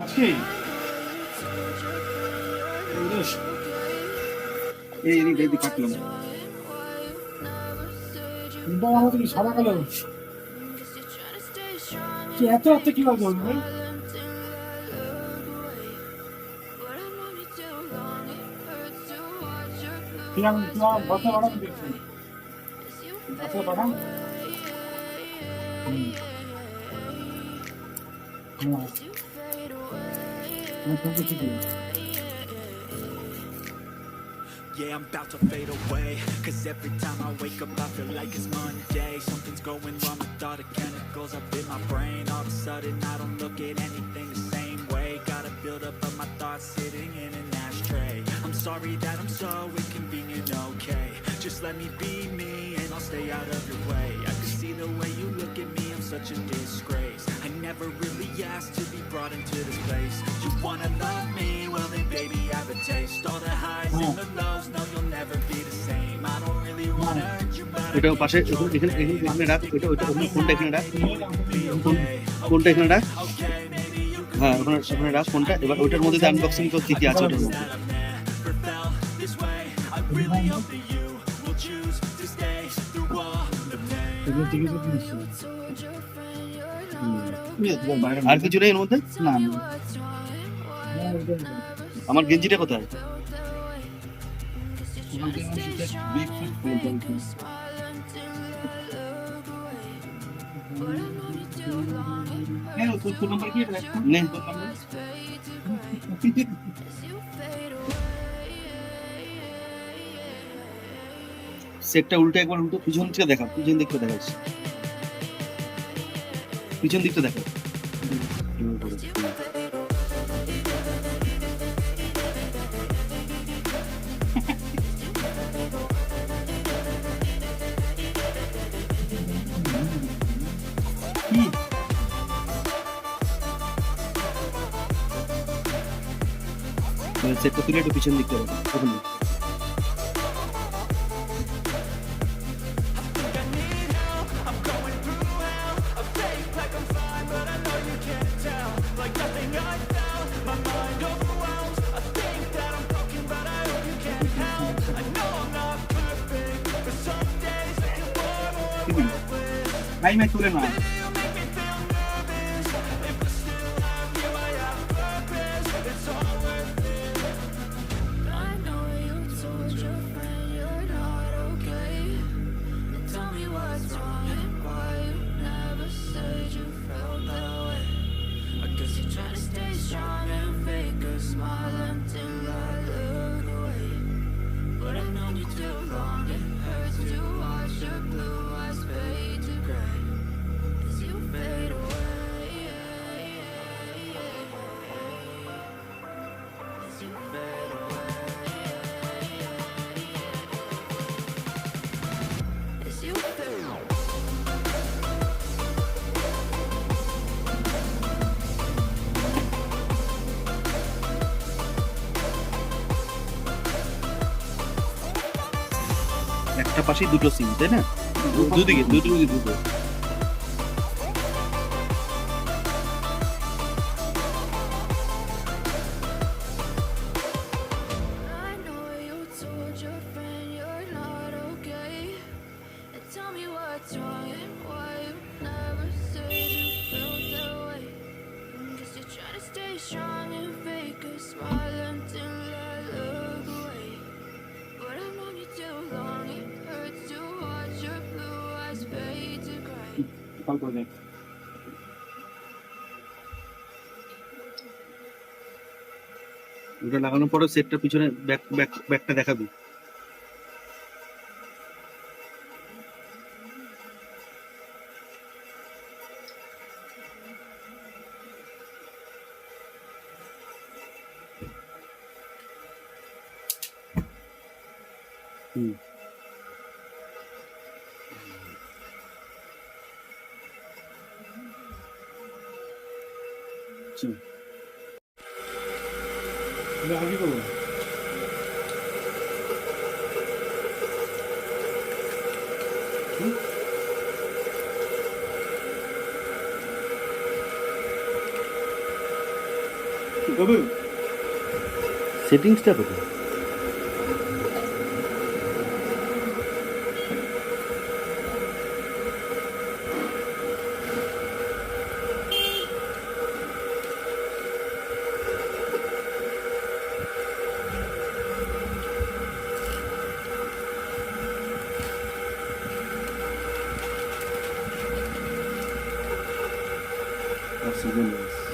আজকে এই রেডি কাটলাম কিন্তু আমাদের কি সাদা কালো কি এত এত কি বলবো ভাই কিরাম কিরাম বসে বাড়ান দেখছি বসে বাড়ান Yeah, I'm about to fade away. Cause every time I wake up I feel like it's Monday. Something's going wrong with all the chemicals up in my brain. All of a sudden I don't look at anything the same way. Gotta build up of my thoughts sitting in an ashtray. I'm sorry that I'm so inconvenient, okay. Just let me be me and I'll stay out of your way. I can see the way you look at me, I'm such a disgrace. I never really asked to be brought into this place. You wanna love me? Well then baby I have a taste. All the highs and the lows, no you'll never be the same. I don't really wanna hurt you but ওটা পাশে এখানে এখানে রাখ ওটা ওটা অন্য ফোনটা এখানে রাখ ফোনটা এখানে রাখ হ্যাঁ ওখানে ওখানে রাখ ফোনটা এবার ওটার মধ্যে আনবক্সিং করতে কি আছে ওটার মধ্যে আর কিছু নেই এর মধ্যে না আমার গেঞ্জিটা কোথায় তোর নাম্বার কি নে সেটটা উল্টে একবার উল্টো পিছন থেকে দেখা পিছন দিকটা দেখাচ্ছি পিছন দিকটা দেখা সেটটা তুলে একটু পিছন দিকটা দেখা তখন টাইমে তুলে না একটা পাশেই দুটো সিম তাই না দুদিকে দুটো দুটো কল করে দেখ ওটা লাগানোর পরে সেটটা পিছনে ব্যাকটা দেখাবি আগে করবো কবে সেটিংসটা কোথায়? Oxygen is